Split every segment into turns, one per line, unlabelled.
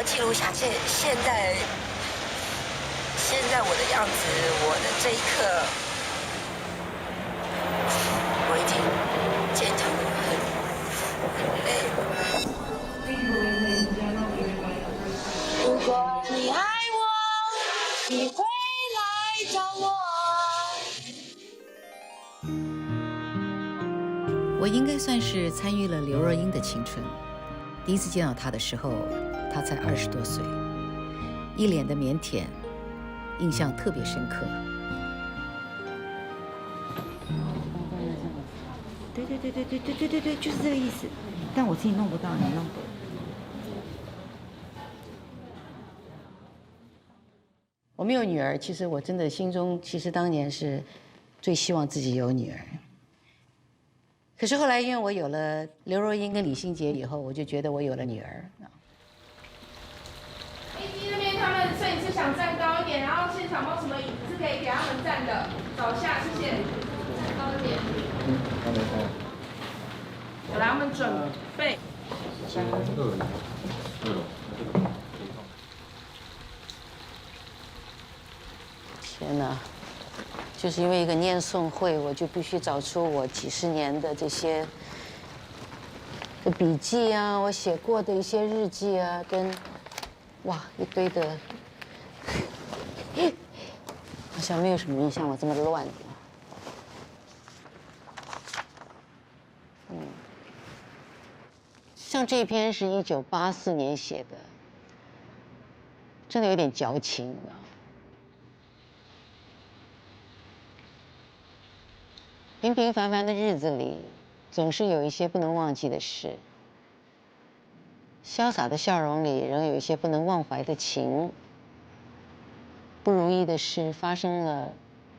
要记录下现在我的样子，我的这一刻，我已经坚强得很累了。如果你爱我，你会来找我。
我应该算是参与了刘若英的青春。第一次见到她的时候，她才20多岁，一脸的腼腆，印象特别深刻。
对，就是这个意思。但我自己弄不到，你弄不到。
我没有女儿，其实我真的心中其实当年是最希望自己有女儿。可是后来因为我有了刘若英跟李心洁以后，我就觉得我有了女儿。
飞机那边他们摄影师想站高一点，然后现场有没有什么椅子是可以给他们站的？找下，谢谢。站高一点。我来，我们准备。
天哪！就是因为一个念诵会，我就必须找出我几十年的这些的笔记啊，我写过的一些日记啊，跟哇一堆的，好像没有什么印象我这么乱的。像这篇是1984年写的，真的有点矫情，你知道吗？平平凡凡的日子里，总是有一些不能忘记的事。潇洒的笑容里，仍有一些不能忘怀的情。不如意的事发生了，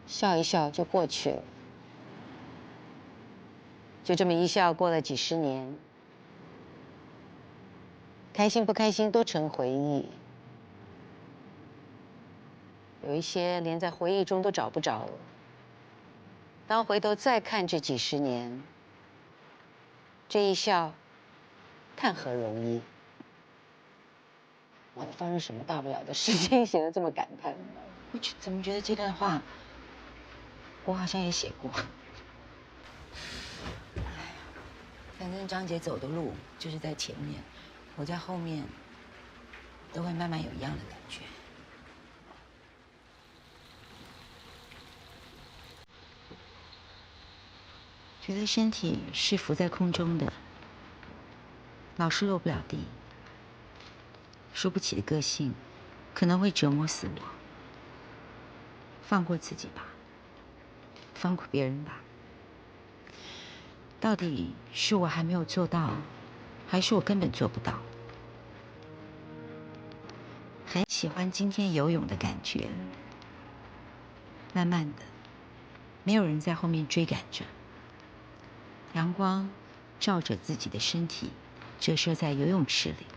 笑一笑就过去了。就这么一笑过了几十年，开心不开心都成回忆。有一些连在回忆中都找不着了。当回头再看这几十年，这一笑，谈何容易？我发生什么大不了的事情，写得这么感叹？
我怎么觉得这段话，我好像也写过。反正张姐走的路就是在前面，我在后面，都会慢慢有一样的感觉。觉得身体是浮在空中的，老是落不了地，输不起的个性，可能会折磨死我。放过自己吧，放过别人吧。到底是我还没有做到，还是我根本做不到？很喜欢今天游泳的感觉，慢慢的，没有人在后面追赶着。阳光照着自己的身体，折射在游泳池里。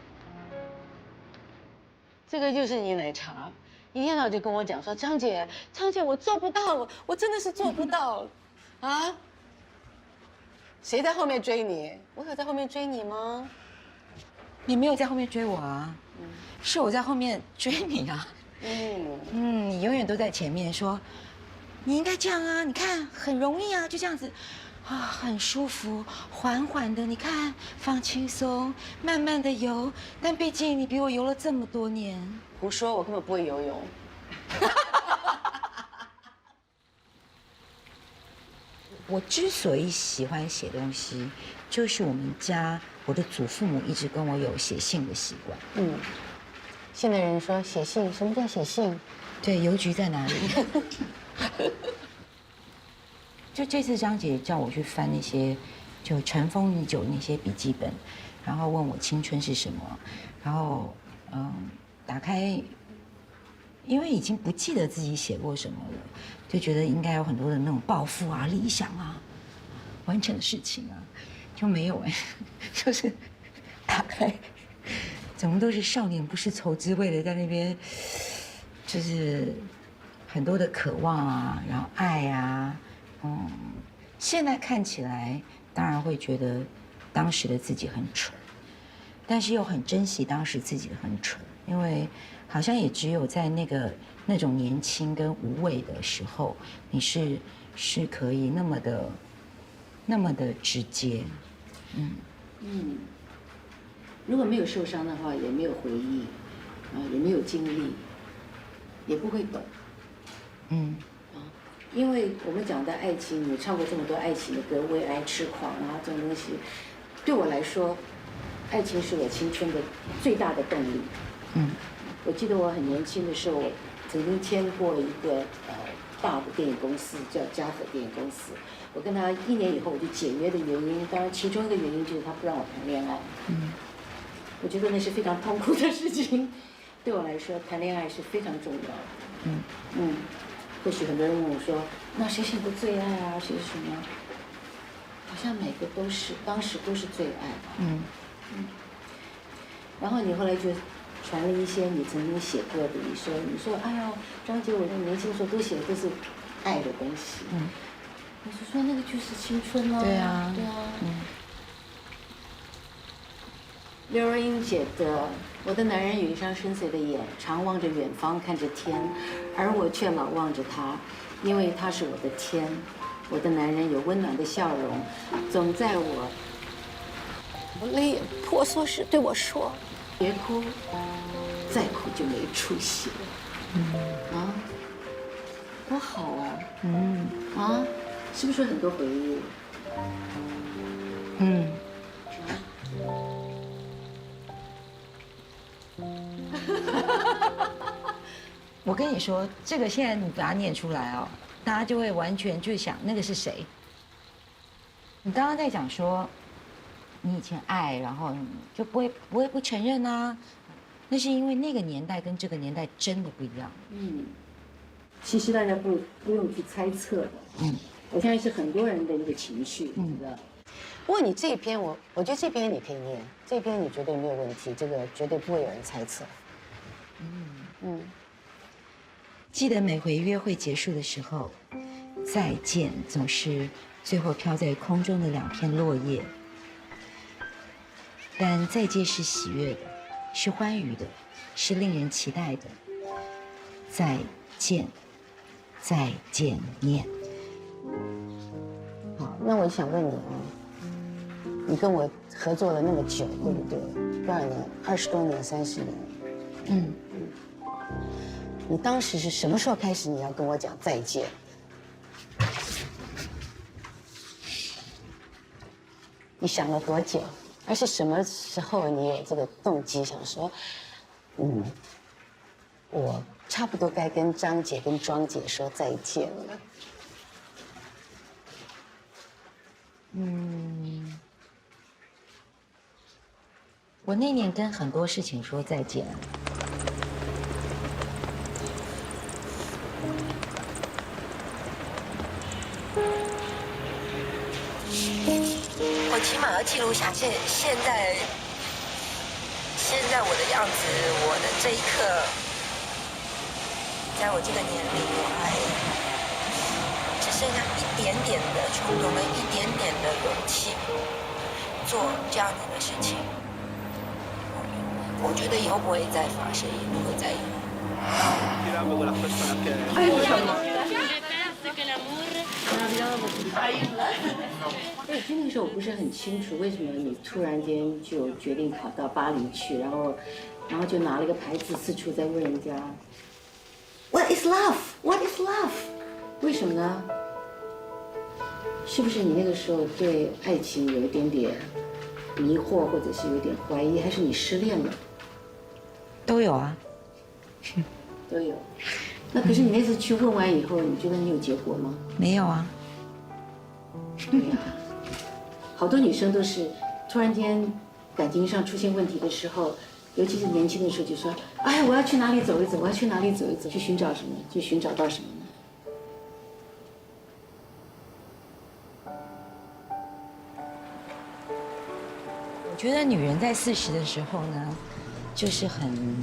这个就是你奶茶，一天到晚就跟我讲说，张姐，我做不到，我真的是做不到，啊？谁在后面追你？我有在后面追你吗？
你没有在后面追我啊，是我在后面追你啊。你永远都在前面说，你应该这样啊，你看很容易啊，就这样子。啊，很舒服，缓缓的，你看，放轻松，慢慢的游。但毕竟你比我游了这么多年。
胡说，我根本不会游泳。
我之所以喜欢写东西，就是我们家我的祖父母一直跟我有写信的习惯。
现在人说写信，什么叫写信？
对，邮局在哪里？就这次张姐叫我去翻那些，就尘封已久那些笔记本，然后问我青春是什么，然后打开，因为已经不记得自己写过什么了，就觉得应该有很多的那种抱负啊、理想啊、完成的事情啊，就没有就是打开，怎么都是少年不识愁滋味的在那边，就是很多的渴望啊，然后爱啊。现在看起来当然会觉得当时的自己很蠢，但是又很珍惜当时自己的很蠢。因为好像也只有在那种年轻跟无畏的时候，你是可以那么的直接，
如果没有受伤的话，也没有回忆，也没有经历，也不会懂。因为我们讲的爱情，你唱过这么多爱情的歌，为爱痴狂啊，这种东西，对我来说，爱情是我青春的最大的动力。我记得我很年轻的时候，我曾经签过一个大的电影公司，叫嘉禾电影公司。我跟他1年以后我就解约的原因，当然其中一个原因就是他不让我谈恋爱。我觉得那是非常痛苦的事情。对我来说，谈恋爱是非常重要的。或许很多人问我说，那谁是你的最爱啊？谁是什么？好像每个都是，当时都是最爱吧。然后你后来就传了一些你曾经写过的，你说，哎呀，张杰，我在年轻的时候都写的都是爱的东西。我就说那个就是青春啊。
对啊。
刘若英写的：“我的男人有一双深邃的眼，常望着远方看着天，而我却老望着他，因为他是我的天。我的男人有温暖的笑容，总在我泪眼婆娑时对我说：别哭，再哭就没出息了。多好啊！是不是很多回忆？
我跟你说，这个现在你把它念出来哦，大家就会完全就想那个是谁。你刚刚在讲说，你以前爱，然后你就不会不承认啊，那是因为那个年代跟这个年代真的不一样。
其实大家不用去猜测的。我相信是很多人的一个情绪，你知道。不过你这一篇我觉得这篇你可以念，这篇你绝对没有问题，这个绝对不会有人猜测。
记得每回约会结束的时候，再见总是最后飘在空中的2片落叶，但再见是喜悦的，是欢愉的，是令人期待的。再见，再见面。
好，那我想问你你跟我合作了那么久，对不对？多少年？20多年、30年。你当时是什么时候开始你要跟我讲再见？你想了多久？而是什么时候你有这个动机想说，我差不多该跟张姐跟庄姐说再见了？
我那年跟很多事情说再见。
我起码要记录下现在我的样子，我的这一刻，在我这个年龄，我还只剩下一点点的冲动跟一点点的勇气，做这样子的事情。我觉得以后不会再发生，也不会再有。
对，那个时候我不是很清楚为什么你突然间就决定跑到巴黎去，然后就拿了一个牌子四处在问人家 What is love? What is love? 为什么呢？是不是你那个时候对爱情有一点点迷惑，或者是有点怀疑，还是你失恋了？
都有啊。
都有。那可是你那次去问完以后，你觉得你有结果吗？
没有啊。
对呀，好多女生都是突然间感情上出现问题的时候，尤其是年轻的时候就说：“哎，我要去哪里走一走，我要去哪里走一走，去寻找什么？去寻找到什么呢？”
我觉得女人在40的时候呢，就是很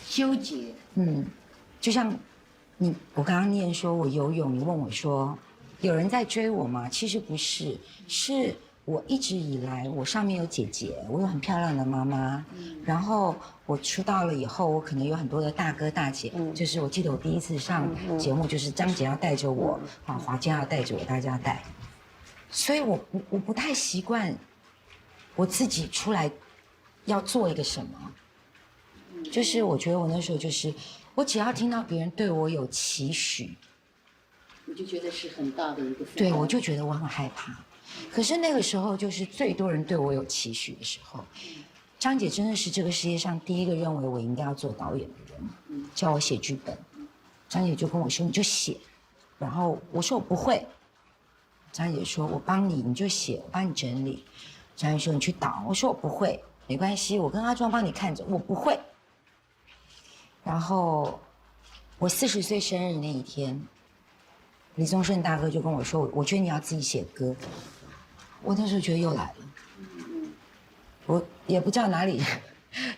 纠结。
就像我刚刚念说我游泳，你问我说有人在追我吗？其实不是，是我一直以来，我上面有姐姐，我有很漂亮的妈妈，然后我出道了以后，我可能有很多的大哥大姐，就是我记得我第一次上节目，就是张姐要带着我，华健要带着我，大家带，所以我不太习惯我自己出来要做一个什么，就是我觉得我那时候就是我只要听到别人对我有期许，
你就觉得是很大的一个
对我就觉得我很害怕。可是那个时候就是最多人对我有期许的时候，张姐真的是这个世界上第一个认为我应该要做导演的人，叫我写剧本。张姐就跟我说你就写，然后我说我不会，张姐说我帮你，你就写，我帮你整理。张姐说你去导，我说我不会，没关系，我跟阿庄帮你看着，我不会。然后我40岁生日那一天，李宗盛大哥就跟我说，我觉得你要自己写歌。我那时候觉得又来了，我也不知道哪里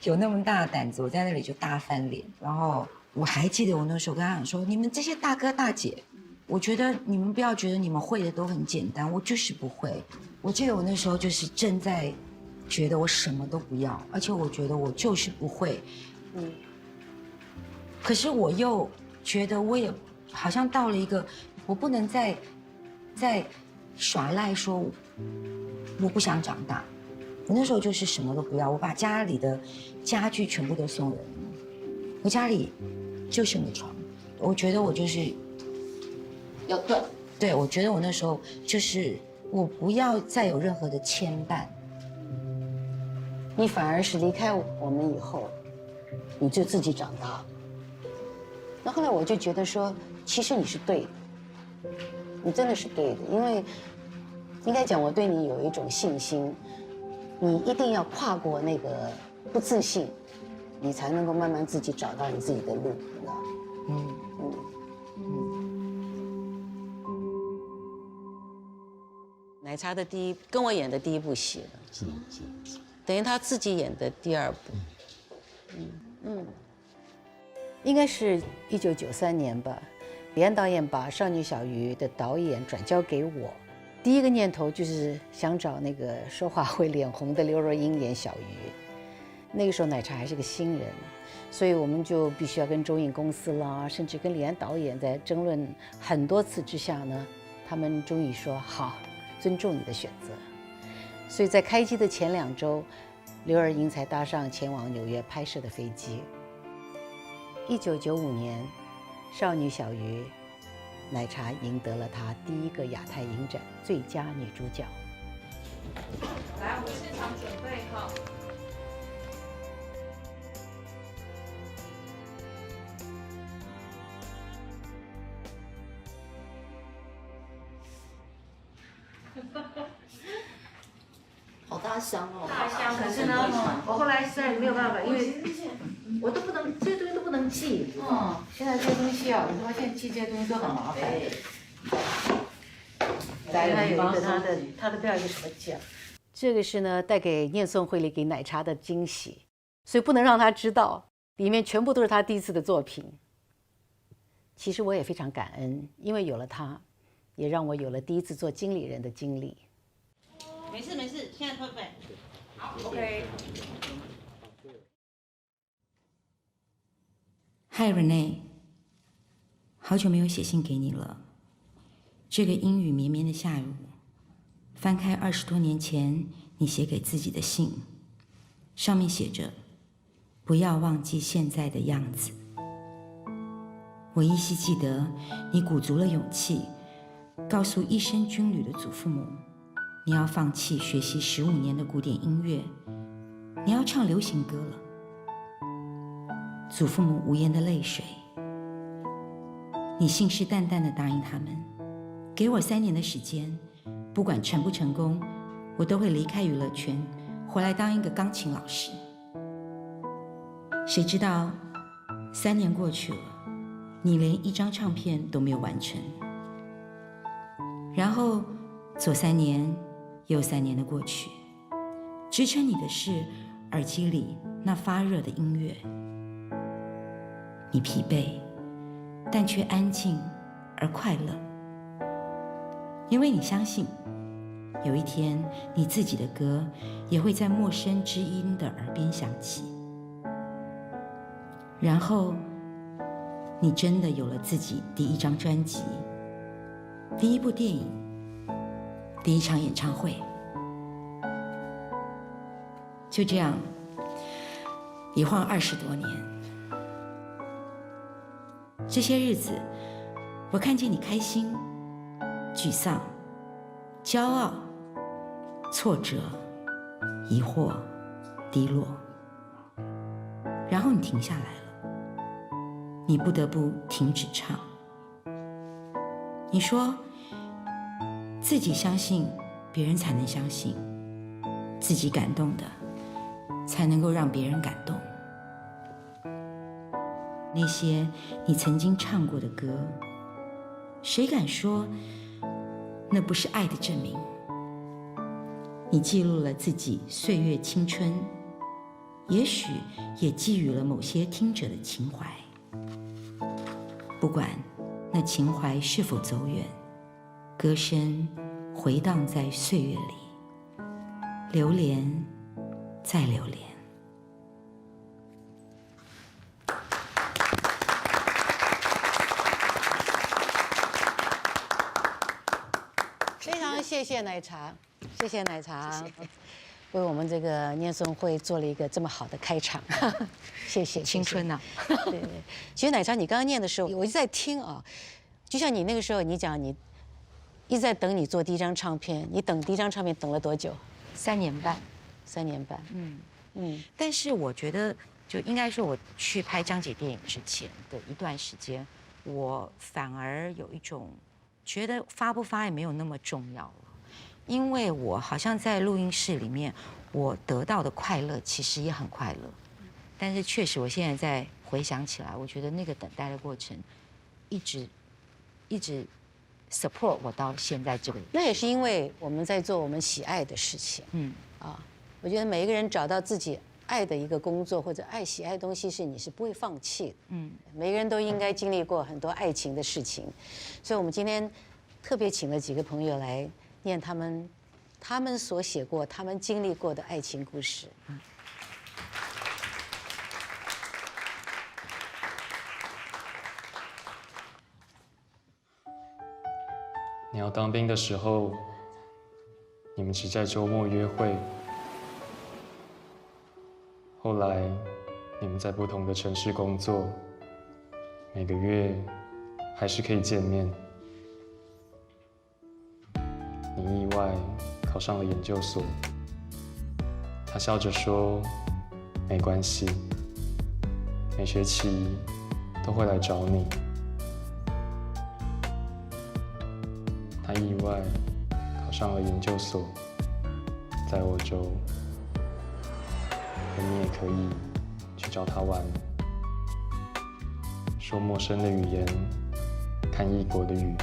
有那么大的胆子，我在那里就大翻脸。然后我还记得我那时候跟他讲说，你们这些大哥大姐，我觉得你们不要觉得你们会的都很简单，我就是不会。我记得我那时候就是正在觉得我什么都不要，而且我觉得我就是不会，可是我又觉得我也好像到了一个，我不能再耍赖说我不想长大。我那时候就是什么都不要，我把家里的家具全部都送人了，我家里就剩个床。我觉得我就是
要断。
对，我觉得我那时候就是我不要再有任何的牵绊。
你反而是离开我们以后，你就自己长大了。那后来我就觉得说，其实你是对的，你真的是对的，因为应该讲我对你有一种信心，你一定要跨过那个不自信，你才能够慢慢自己找到你自己的路，知道吗？奶茶的跟我演的第一部戏了，等于他自己演的第2部，应该是1993年吧。李安导演把《少女小鱼》的导演转交给我，第一个念头就是想找那个说话会脸红的刘若英演小鱼。那个时候奶茶还是个新人，所以我们就必须要跟中影公司啦，甚至跟李安导演在争论很多次之下呢，他们终于说好，尊重你的选择。所以在开机的前2周，刘若英才搭上前往纽约拍摄的飞机。1995年，《少女小鱼》，奶茶赢得了她第1个亚太影展最佳女主角。
来，我们现场准备好。
好大香哦！
大香，
可是呢，我后来实在没有办法，因为我都不能，这些东西都不能记。现在这些东西啊，我发现记这些东西都很麻烦。来，他有一个他的不知道一个什么奖。
这个是呢带给念诵会里给奶茶的惊喜，所以不能让他知道，里面全部都是他第一次的作品。其实我也非常感恩，因为有了他，也让我有了第一次做经理人的经历。
没事没事，现在退费。
好 ，OK。
嗨，Renee，好久没有写信给你了。这个阴雨绵绵的下午，翻开20多年前你写给自己的信，上面写着：“不要忘记现在的样子。”我依稀记得你鼓足了勇气，告诉一生军旅的祖父母，你要放弃学习15年的古典音乐，你要唱流行歌了。祖父母无言的泪水。你信誓旦旦地答应他们，给我3年的时间，不管成不成功，我都会离开娱乐圈，回来当一个钢琴老师。谁知道3年过去了，你连1张唱片都没有完成。然后左3年右3年的过去，支撑你的是耳机里那发热的音乐。你疲惫，但却安静而快乐，因为你相信有一天，你自己的歌也会在陌生知音的耳边响起，然后你真的有了自己第一张专辑、第一部电影、第一场演唱会。就这样，一晃20多年，这些日子，我看见你开心、沮丧、骄傲、挫折、疑惑、低落，然后你停下来了，你不得不停止唱。你说，自己相信，别人才能相信；自己感动的，才能够让别人感动。那些你曾经唱过的歌，谁敢说那不是爱的证明？你记录了自己岁月青春，也许也寄予了某些听者的情怀。不管那情怀是否走远，歌声回荡在岁月里，流连再流连。
非常谢谢奶茶，谢谢奶茶，为我们这个念诵会做了一个这么好的开场，谢谢。
青春呐、
对对，其实奶茶你刚刚念的时候，我一直在听啊，就像你那个时候，你讲你一直在等你做第一张唱片，你等第一张唱片等了多久
3年半。
？3年半。
但是我觉得，就应该说，我去拍张姐电影之前的一段时间，我反而有一种觉得发不发也没有那么重要了，因为我好像在录音室里面，我得到的快乐其实也很快乐，但是确实我现在在回想起来，我觉得那个等待的过程，一直 support 我到现在这个。
那也是因为我们在做我们喜爱的事情。我觉得每一个人找到自己爱的一个工作或者喜爱的东西，你是不会放弃的。每个人都应该经历过很多爱情的事情，所以我们今天特别请了几个朋友来念他们所写过、他们经历过的爱情故事。
你要当兵的时候，你们只在周末约会。后来，你们在不同的城市工作，每个月还是可以见面。你意外考上了研究所，他笑着说：“没关系，每学期都会来找你。”他意外考上了研究所，在欧洲。而你也可以去找他玩，说陌生的语言，看异国的雨。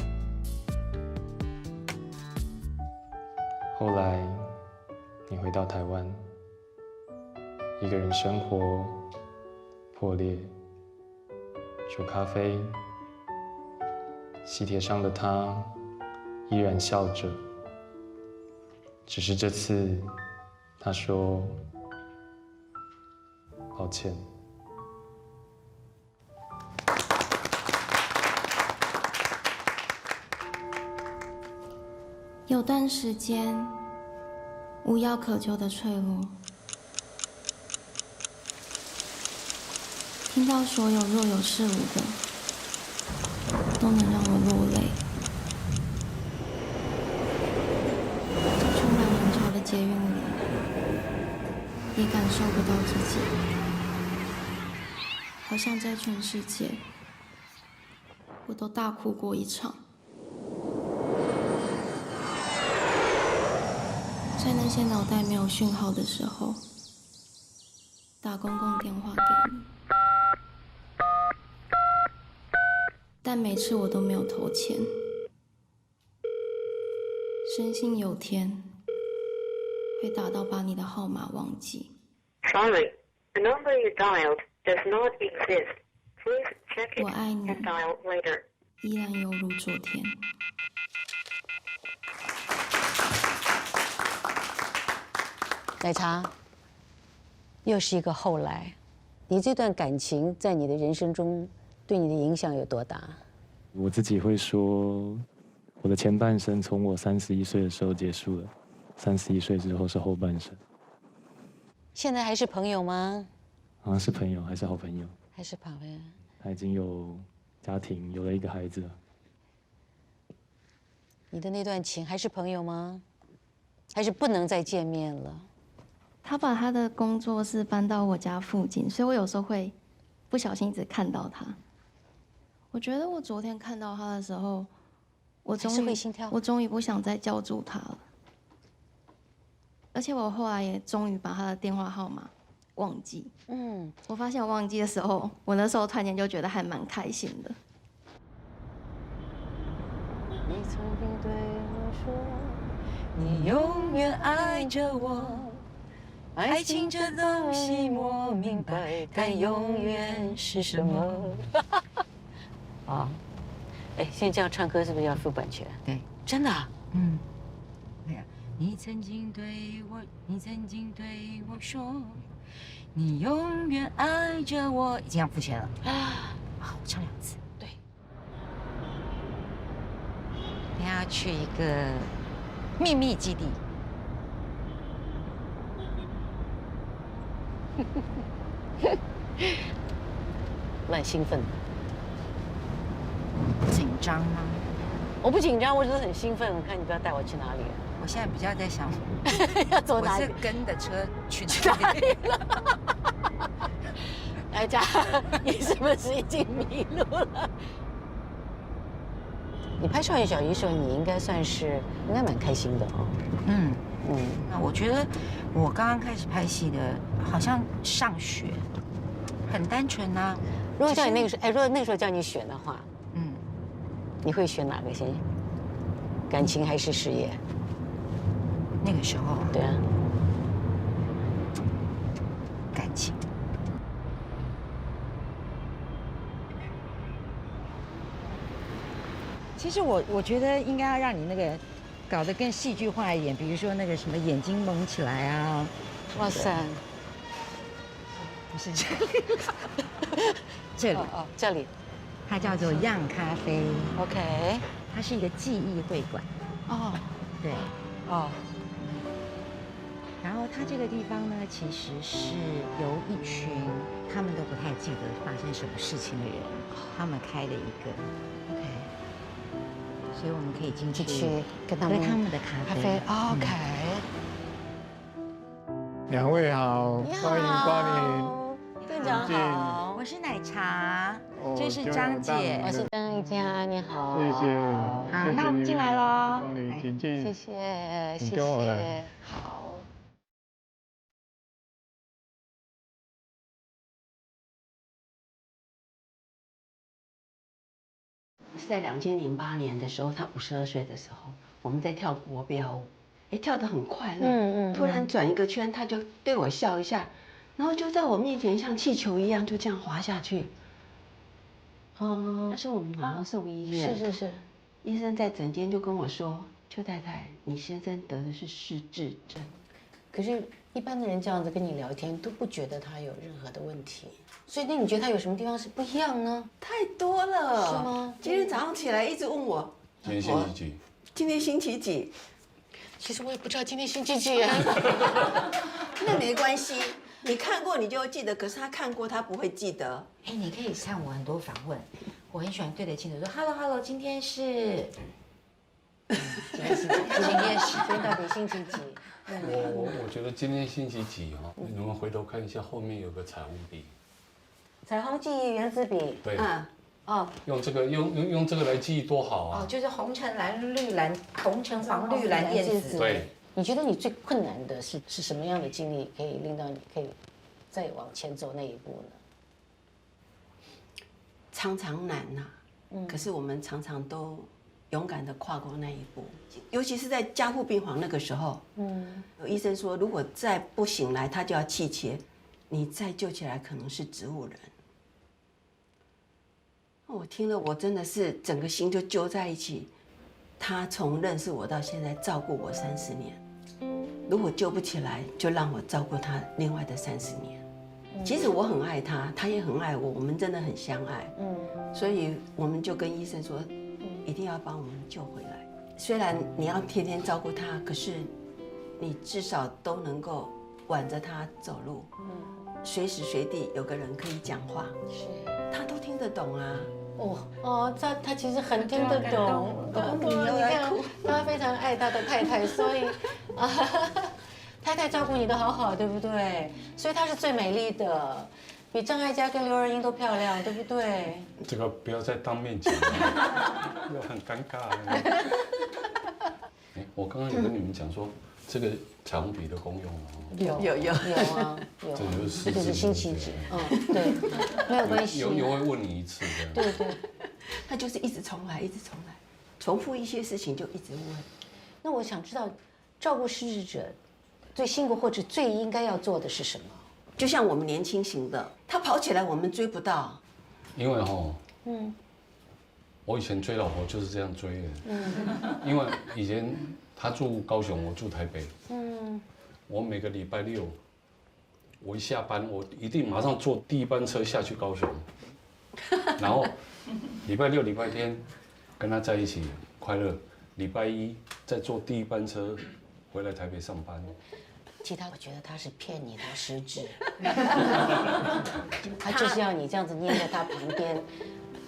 后来，你回到台湾，一个人生活，破裂，煮咖啡，喜帖上的他依然笑着，只是这次，他说。抱歉。
有段时间，无药可救的脆弱，听到所有若有似无的，都能让我落泪。充满人潮的捷运里。也感受不到自己，好像在全世界，我都大哭过一场。在那些脑袋没有讯号的时候，打公共电话给你，但每次我都没有投钱，深信有天会打到把你的号码忘记。
Sorry, the number you dialed does not exist. Please check it
我爱你
and dial later.
依然犹如昨天。
奶茶，又是一个后来，你这段感情在你的人生中对你的影响有多大？
我自己会说，我的前半生从我31岁的时候结束了，31岁之后是后半生。
现在还是朋友吗？
好像是朋友，还是好朋友。
还是朋友？
他已经有家庭，有了一个孩子了。
你的那段情还是朋友吗？还是不能再见面了？
他把他的工作室搬到我家附近，所以我有时候会不小心一直看到他。我觉得我昨天看到他的时候，我终于不想再叫住他了。而且我后来也终于把他的电话号码忘记。我发现我忘记的时候，我那时候突然间就觉得还蛮开心的。
你曾经对我说，
你永远爱着我。爱情这东西我明白，但永远是什么？
啊，哎，现在这样唱歌是不是要付版权？
对，
真的啊？
对呀。你曾经对我说，你永远爱着我，已经要付钱了啊！好，我唱2次。
对。
等下要去一个秘密基地。
我很兴奋的。
紧张吗？
我不紧张，我只是很兴奋。我看你不要带我去哪里了。
我现在比较在想，
要走哪里？
我是跟的车去哪里了？
来家，你是不是已经迷路了？你拍《少女小姨》的时候，你应该蛮开心的哦。
那我觉得我刚刚开始拍戏的，好像上学，很单纯啊。
如果叫你那个时候，如果那个时候叫你选的话，你会选哪个先？感情还是事业？
那个时候，
对啊，
感情。其实我觉得应该要让你那个搞得更戏剧化一点，比如说那个什么眼睛蒙起来啊。
哇塞，
不是这里，这里
哦，这里，
它叫做样咖啡。
OK，
它是一个记忆会馆。
哦，
对，
哦。
然后它这个地方呢，其实是由一群他们都不太记得发生什么事情的人，他们开了一个 ，OK， 所以我们可以进去
跟他们
喝他们的咖啡。
OK。
2位好，欢迎光临。
店长好，
我是奶茶，这是张姐，
我是张一佳，你好。
谢谢。
好，那我们进来喽。
光临，请进。
谢谢，谢
跟我来
谢。好。
是在2008年的时候，他52岁的时候，我们在跳国标舞，哎，跳得很快乐，突然转一个圈，他就对我笑一下，然后就在我面前像气球一样就这样滑下去。那是我们马上送医院，
是，
医生在诊间就跟我说，邱太太，你先生得的是失智症。
可是，一般的人这样子跟你聊天，都不觉得他有任何的问题。所以，那你觉得他有什么地方是不一样呢？
太多了，
是吗？
今天早上起来一直问我，
今天星期几？
今天星期几？
其实我也不知道今天星期几啊。
那没关系，你看过你就会记得，可是他看过他不会记得。
哎，你可以看我很多访问，我很喜欢对着镜子说 “hello， 今天是”。今天是，
今天到底星期几？
我觉得今天星期几哦？你们回头看一下，后面有个彩虹笔。
彩虹记忆原子笔。
对。
哦。
用这个用这个来记忆多好啊！
哦，就是红橙蓝绿蓝，红橙黄绿蓝靛紫。
对。
你觉得你最困难的是什么样的经历，可以令到你可以再往前走那一步呢？
常常难呐，可是我们常常都勇敢的跨过那一步，尤其是在加护病房那个时候，有医生说，如果再不醒来，他就要气切，你再救起来可能是植物人。我听了，我真的是整个心就揪在一起。他从认识我到现在照顾我30年，如果救不起来，就让我照顾他另外的30年。即使我很爱他，他也很爱我，我们真的很相爱。所以我们就跟医生说，一定要把我们救回来。虽然你要天天照顾他，可是你至少都能够挽着他走路，随时随地有个人可以讲话，他都听得懂啊。
他其实很听得懂。你看，他非常爱他的太太，所以太太照顾你的好好，对不对？所以她是最美丽的，比张艾嘉跟刘若英都漂亮，对不对？
这个不要再当面讲了，又很尴尬。我刚刚有跟你们讲说，这个彩虹笔的功用哦。
有
啊，有。这就是辛弃疾，对，没有关系。
又会问你一次的。
对对。
他就是一直重来，一直重来，重复一些事情就一直问。
那我想知道，照顾失智者最辛苦或者最应该要做的是什么？
就像我们年轻型的，他跑起来我们追不到。
因为我以前追老婆就是这样追的。因为以前他住高雄，我住台北。我每个礼拜六，我一下班，我一定马上坐第一班车下去高雄，然后礼拜六、礼拜天跟他在一起快乐，礼拜一再坐第一班车回来台北上班。
其他我觉得他是骗你的失智，他就是要你这样子黏在他旁边，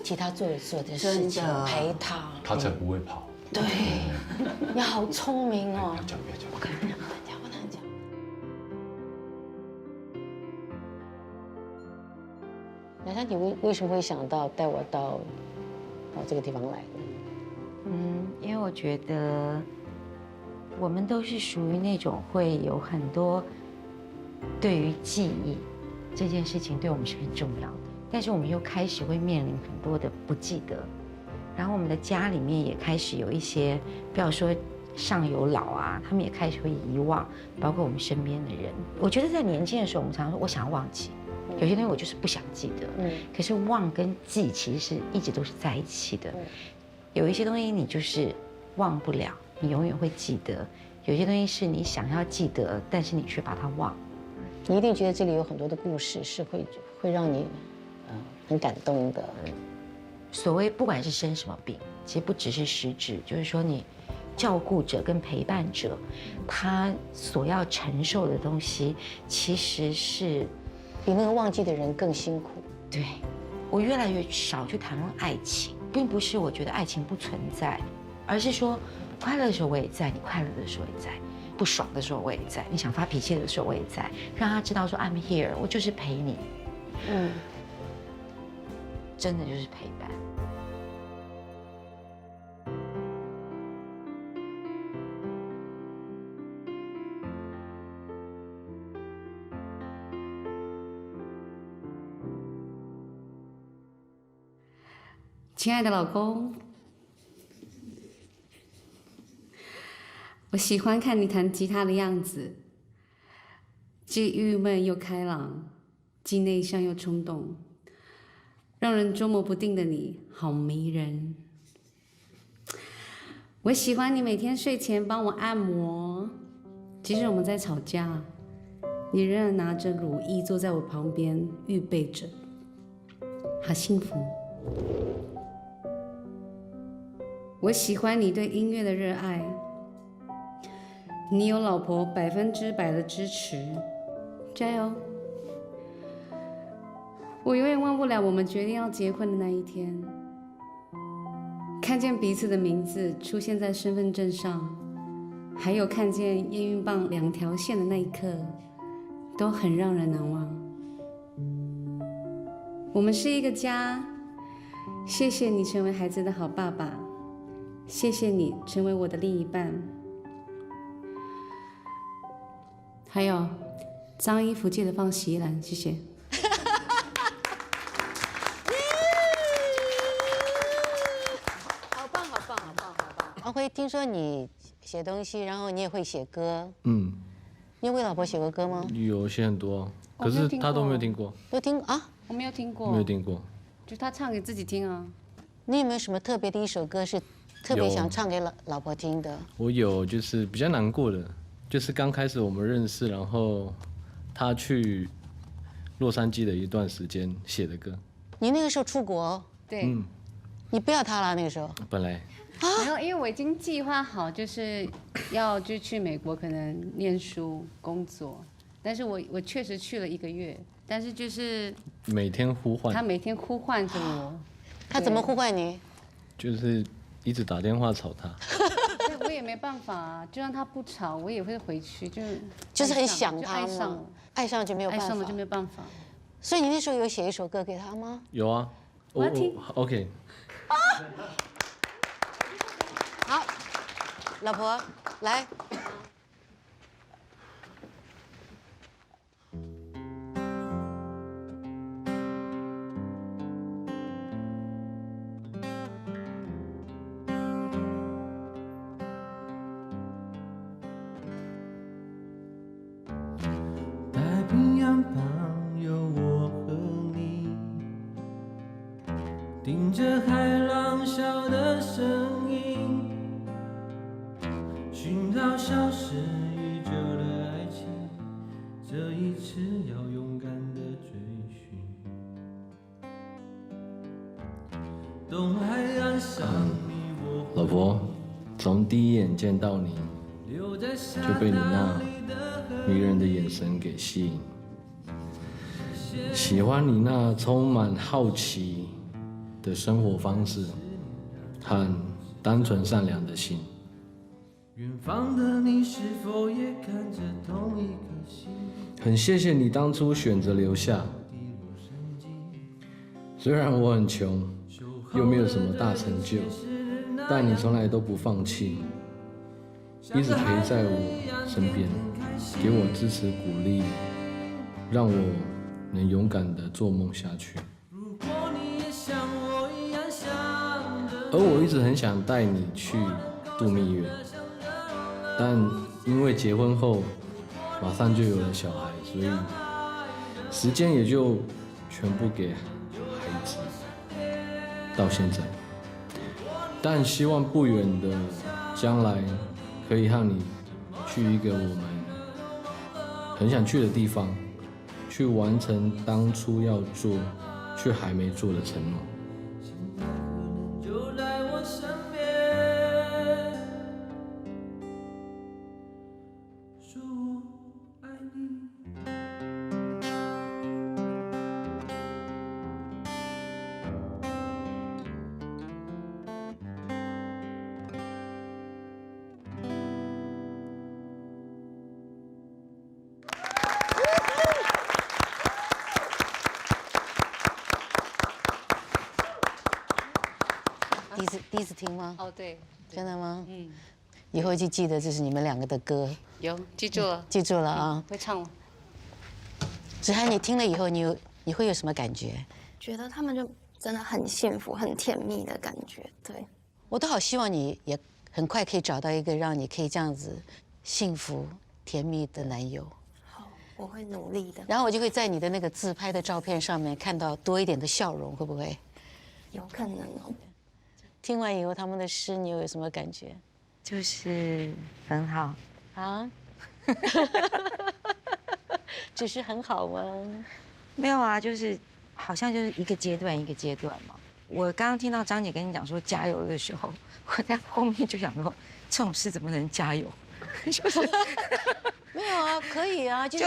替他做所有的事情，陪他，
他才不会跑。
对，你好聪明哦！
不要讲，
不可能讲，不能讲。乃珊，你为什么会想到带我到这个地方来呢？
因为我觉得我们都是属于那种会有很多对于记忆这件事情对我们是很重要的，但是我们又开始会面临很多的不记得，然后我们的家里面也开始有一些，不要说上有老啊，他们也开始会遗忘，包括我们身边的人。我觉得在年轻的时候，我们常常说我想要忘记，有些东西我就是不想记得，可是忘跟记其实是一直都是在一起的。有一些东西你就是忘不了，你永远会记得；有些东西是你想要记得，但是你却把它忘。
你一定觉得这里有很多的故事是会让你很感动的。
所谓不管是生什么病，其实不只是失智，就是说你照顾者跟陪伴者，他所要承受的东西，其实是
比那个忘记的人更辛苦。
对，我越来越少去谈论爱情，并不是我觉得爱情不存在，而是说快乐的时候我也在，你快乐的时候也在，不爽的时候我也在，你想发脾气的时候我也在，让他知道说 I'm here， 我就是陪你。真的就是陪伴。
亲爱的老公，我喜欢看你弹吉他的样子，既郁闷又开朗，既内向又冲动，让人捉摸不定的你好迷人。我喜欢你每天睡前帮我按摩，即使我们在吵架，你仍然拿着乳液坐在我旁边预备着，好幸福。我喜欢你对音乐的热爱，你有老婆100%的支持，加油！我永远忘不了我们决定要结婚的那一天，看见彼此的名字出现在身份证上，还有看见验孕棒2条线的那一刻，都很让人难忘。我们是一个家，谢谢你成为孩子的好爸爸，谢谢你成为我的另一半。还有，脏衣服记得放洗衣篮，谢谢。
好棒，好棒，好棒，好棒！王辉，听说你写东西，然后你也会写歌。
嗯。
你有为老婆写过歌吗？
有写很多，可是他都没有听过。
都听啊？
我没有听过。
没有听过。
就他唱给自己听啊。
你有没有什么特别的一首歌是特别想唱给老婆听的？
我有，就是比较难过的，就是刚开始我们认识，然后他去洛杉矶的一段时间写的歌。
你那个时候出国？
对。
你不要他了那个时候？
本来。
没有，因为我已经计划好，就是要就去美国可能念书工作，但是我确实去了1个月，但是就是
每天呼唤。
他每天呼唤着我。
他怎么呼唤你？
就是一直打电话吵他。
我也没办法啊，就让他不吵，我也会回去，
就是很想他
嘛，
爱上就没有办法，
爱上了就没有办法。
所以你那时候有写一首歌给他吗？
有啊，
我要听。
OK。
好，老婆来。
听着海浪笑的声音，寻找消失已久的爱情，这一次要勇敢的追寻。东海岸上你我，
老婆，从第一眼见到你，就被你那迷人的眼神给吸引，喜欢你那充满好奇的生活方式和单纯善良的心。
远方的你是否也看着同一颗心？
很谢谢你当初选择留下，虽然我很穷，又没有什么大成就，但你从来都不放弃，一直陪在我身边，给我支持鼓励，让我能勇敢地做梦下去。而我一直很想带你去度蜜月，但因为结婚后马上就有了小孩，所以时间也就全部给孩子。到现在，但希望不远的将来可以和你去一个我们很想去的地方，去完成当初要做却还没做的承诺。
第一次听吗？
哦，对，
真的吗？嗯，以后就记得这是你们两个的歌。
有记住了，
记住了啊，
会唱了。
子涵，你听了以后，你会有什么感觉？
觉得他们就真的很幸福、很甜蜜的感觉。对，
我都好希望你也很快可以找到一个让你可以这样子幸福甜蜜的男友。
好，我会努力的。
然后我就会在你的那个自拍的照片上面看到多一点的笑容，会不会？
有可能哦。
听完以后，他们的诗你有什么感觉？
就是很好
啊，只是很好吗？
没有啊，就是好像就是一个阶段一个阶段嘛。我刚刚听到张姐跟你讲说加油的时候，我在后面就想说，这种事怎么能加油？就是
没有啊，可以啊，就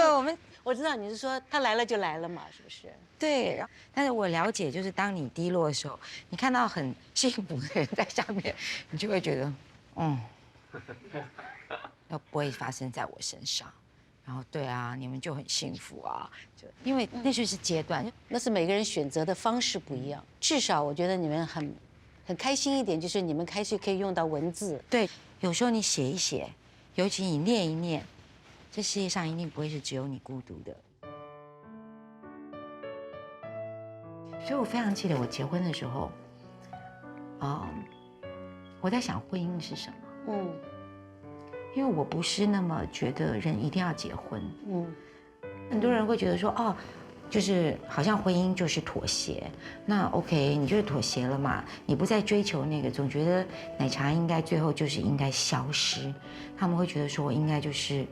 我知道你是说他来了就来了嘛，是不是？
对，但是我了解，就是当你低落的时候，你看到很幸福的人在下面，你就会觉得，要不会发生在我身上。然后对啊，你们就很幸福啊，就因为那就是阶段，
那是每个人选择的方式不一样。至少我觉得你们很开心一点，就是你们开始可以用到文字。
对，有时候你写一写，尤其你念一念，这世界上一定不会是只有你孤独的。所以我非常记得我结婚的时候，我在想婚姻是什么。因为我不是那么觉得人一定要结婚。很多人会觉得说，就是好像婚姻就是妥协。那 OK， 你就是妥协了嘛，你不再追求那个，总觉得奶茶应该最后就是应该消失。他们会觉得说我应该就是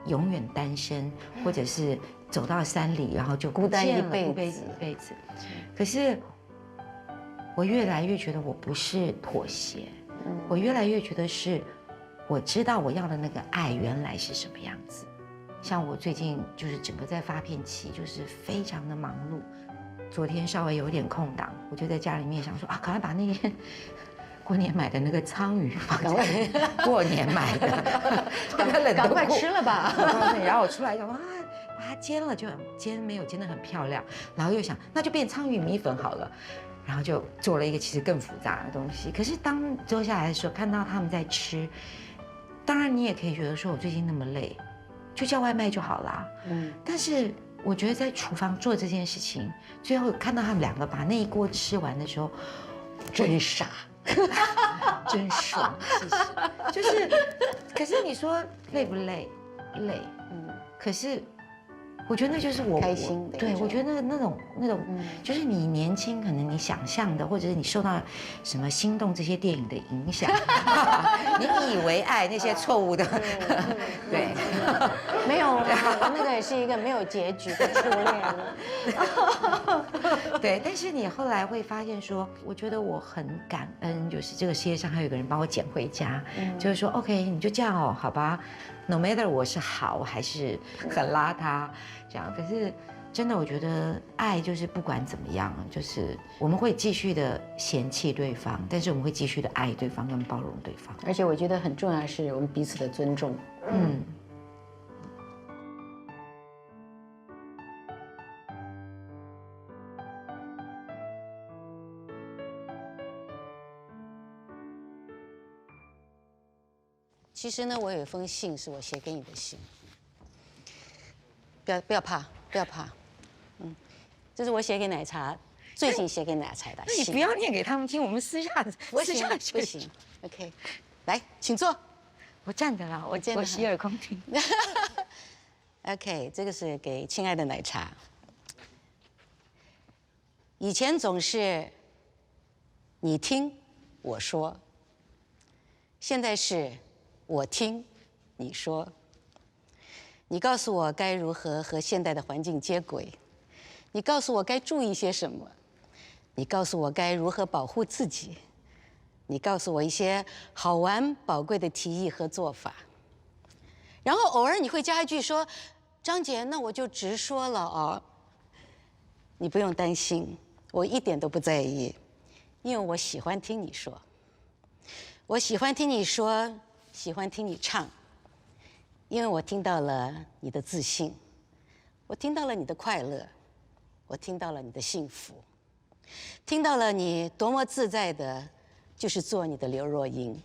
永远单身，或者是走到山里然后就
孤单一辈
子。可是我越来越觉得我不是妥协，我越来越觉得是我知道我要的那个爱原来是什么样子。像我最近就是整个在发片期，就是非常的忙碌。昨天稍微有点空档，我就在家里面想说啊，赶快把那天过年买的那个鲳鱼放在过年买的，
赶快吃了吧。
然后我出来想说啊，把它煎了，就煎没有煎得很漂亮，然后又想那就变鲳鱼米粉好了。然后就做了一个其实更复杂的东西。可是当坐下来的时候，看到他们在吃，当然你也可以觉得说我最近那么累，就叫外卖就好啦。但是我觉得在厨房做这件事情，最后看到他们两个把那一锅吃完的时候，真傻，真爽，其实就是。可是你说累不累？累，可是。我觉得那就是我
开心的，
对，我觉得那种，就是你年轻，可能你想象的，或者是你受到什么心动这些电影的影响，你以为爱那些错误的，对，
没有，我那个也是一个没有结局的初恋。
对，但是你后来会发现说，我觉得我很感恩，就是这个世界上还有一个人帮我捡回家，就是说 OK， 你就这样哦，好吧。No matter 我是好还是很邋遢，这样，可是真的我觉得爱就是不管怎么样，就是我们会继续的嫌弃对方，但是我们会继续的爱对方跟包容对方。
而且我觉得很重要的是我们彼此的尊重。其实呢，我有一封信是我写给你的信，不要怕，不要怕，这是我写给奶茶，最近写给奶茶的信。
你不要念给他们听，我们私下
不行 ，OK， 来，请坐。
我站着了，我洗耳恭听。
OK， 这个是给亲爱的奶茶。以前总是你听我说，现在是。我听你说，你告诉我该如何和现代的环境接轨，你告诉我该注意些什么，你告诉我该如何保护自己，你告诉我一些好玩宝贵的提议和做法，然后偶尔你会加一句说：“张姐，那我就直说了哦。”你不用担心，我一点都不在意，因为我喜欢听你说，我喜欢听你说。喜欢听你唱，因为我听到了你的自信，我听到了你的快乐，我听到了你的幸福，听到了你多么自在的，就是做你的刘若英。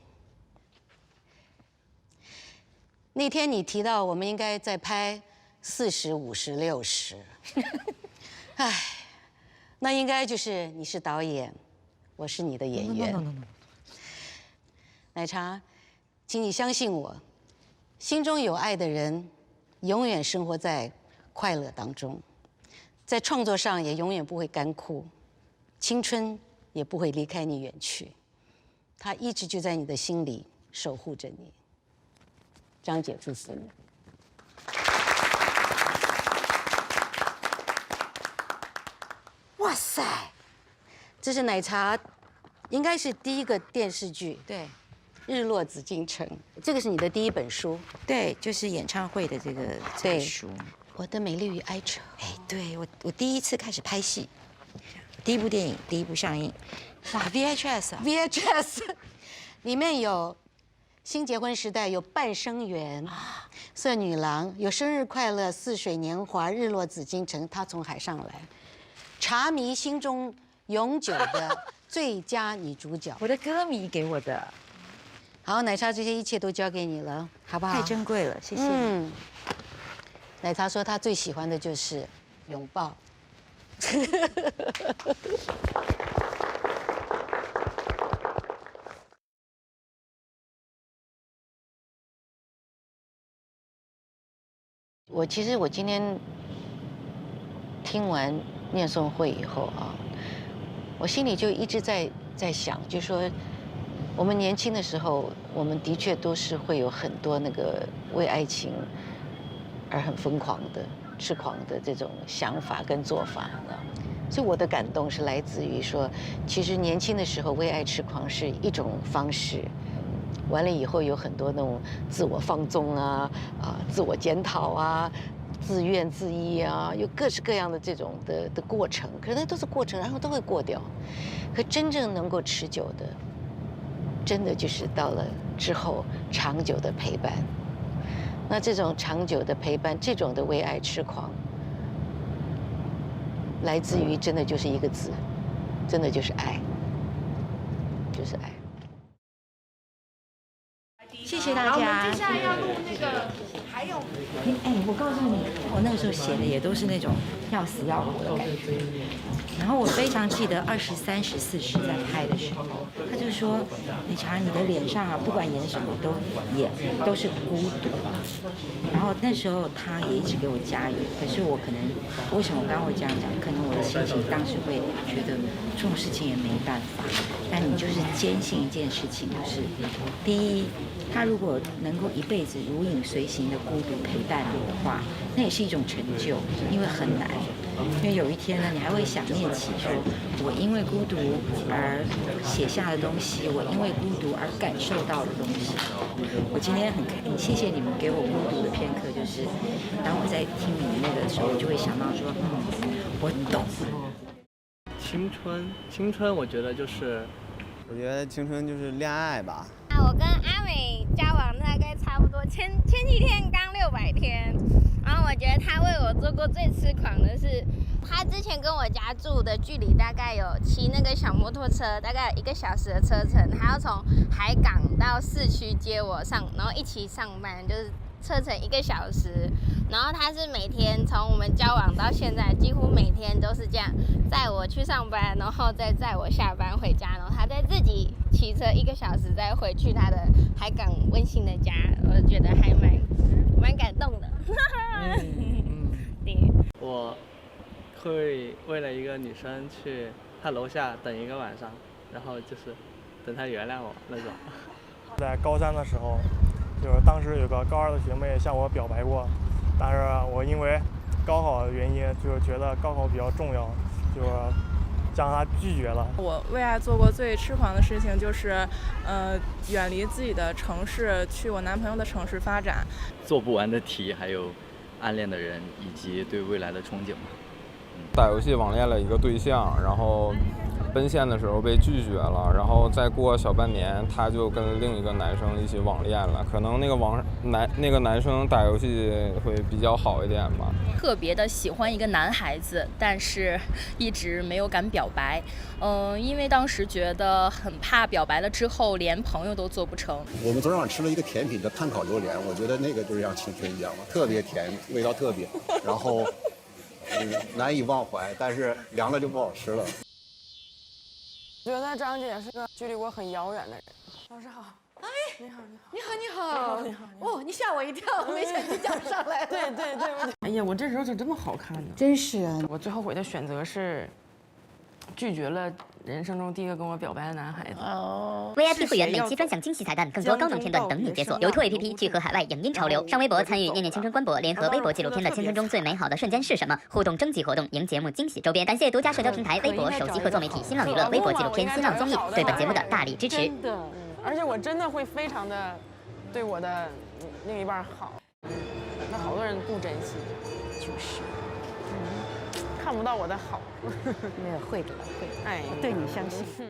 那天你提到我们应该再拍40、50、60，哎，那应该就是你是导演，我是你的演员。奶茶。请你相信我，心中有爱的人，永远生活在快乐当中，在创作上也永远不会干枯，青春也不会离开你远去，它一直就在你的心里守护着你。张姐祝福你。哇塞，这是奶茶，应该是第一个电视剧，对。日落紫禁城，这个是你的第一本书，
对，就是演唱会的这个书。
我的美丽与哀愁。
哎，对我第一次开始拍戏，第一部电影，第一部上映，哇 ，VHS，
里面有新结婚时代，有半生缘，色女郎，有生日快乐，似水年华，日落紫禁城，他从海上来，茶迷心中永久的最佳女主角，
我的歌迷给我的。
好，奶茶，这些一切都交给你了，好不好？
太珍贵了，谢谢你。
奶茶说她最喜欢的就是拥抱。其实我今天听完念诵会以后啊，我心里就一直在想，就说我们年轻的时候，我们的确都是会有很多那个为爱情而很疯狂的、痴狂的这种想法跟做法，所以我的感动是来自于说，其实年轻的时候为爱痴狂是一种方式，完了以后有很多那种自我放纵啊、自我检讨啊、自怨自艾啊，有各式各样的这种的过程，可是那都是过程，然后都会过掉。可真正能够持久的，真的就是到了之后长久的陪伴。那这种长久的陪伴，这种的为爱痴狂，来自于真的就是一个字，真的就是爱，就是爱。
谢谢大家。
我们接下来要录那个，还有，
我告诉你，我那个时候写的也都是那种要死要活的感觉。然后我非常记得20、30、40在拍的时候，他就说，李查，你的脸上啊，不管演什么都是孤独。然后那时候他也一直给我加油，可是我可能为什么我刚刚会这样讲？可能我的心情当时会觉得这种事情也没办法。但你就是坚信一件事情，就是第一，他如果能够一辈子如影随形的孤独陪伴你的话，那也是一种成就，因为很难。因为有一天呢，你还会想念起说，我因为孤独而写下的东西，我因为孤独而感受到的东西。我今天很谢谢你们给我孤独的片刻，就是当我在听你们那个时候，我就会想到说，我懂。
青春，我觉得就是，
我觉得青春就是恋爱吧。
我跟阿美交往大概差不多，前几天刚600天。然后我觉得他为我做过最痴狂的是，他之前跟我家住的距离大概有骑那个小摩托车，大概1个小时的车程，还要从海港到市区接我上，然后一起上班，就是车程1个小时。然后他是每天从我们交往到现在，几乎每天都是这样，载我去上班，然后再载我下班回家，然后他再自己骑车1个小时再回去他的海港温馨的家，我觉得还蛮感动的。
我会为了一个女生去她楼下等1个晚上，然后就是等她原谅我那种。
在高3的时候，就是当时有个高2的学妹向我表白过，但是我因为高考的原因，就是觉得高考比较重要，就是将她拒绝了。
我为爱做过最痴狂的事情就是，远离自己的城市，去我男朋友的城市发展。
做不完的题，还有暗恋的人，以及对未来的憧憬。
打游戏网恋了一个对象，然后奔现的时候被拒绝了，然后再过小半年，他就跟另一个男生一起网恋了。可能那个男生打游戏会比较好一点吧。
特别的喜欢一个男孩子，但是一直没有敢表白。因为当时觉得很怕表白了之后连朋友都做不成。
我们昨天晚上吃了一个甜品叫碳烤榴莲，我觉得那个就是像青春一样嘛，特别甜，味道特别，然后难以忘怀，但是凉了就不好吃了。
我觉得张姐是个距离我很遥远的人。老师好。哎，你好，你好。哦，你吓我一跳，没想你讲上来了。对。哎呀，我这人怎么这么好看呢？
真是啊！
我最后悔的选择是拒绝了人生中第一个跟我表白的男孩子。
VIP 会员每期专享惊喜彩蛋，更多高能片段等你解锁。有兔 APP 聚合海外影音潮流，上微博参与《念念青春》官博联合微博纪录片的青春中最美好的瞬间是什么？互动征集活动，赢节目惊喜周边。感谢独家社交平台微博、手机合作媒体新浪娱乐、微博纪录片、新浪综艺对本节目的大力支持。
真的，而且我真的会非常的对我的另一半好，那好多人不珍惜，就是看不到我的好。
会的，
哎，
对你相信。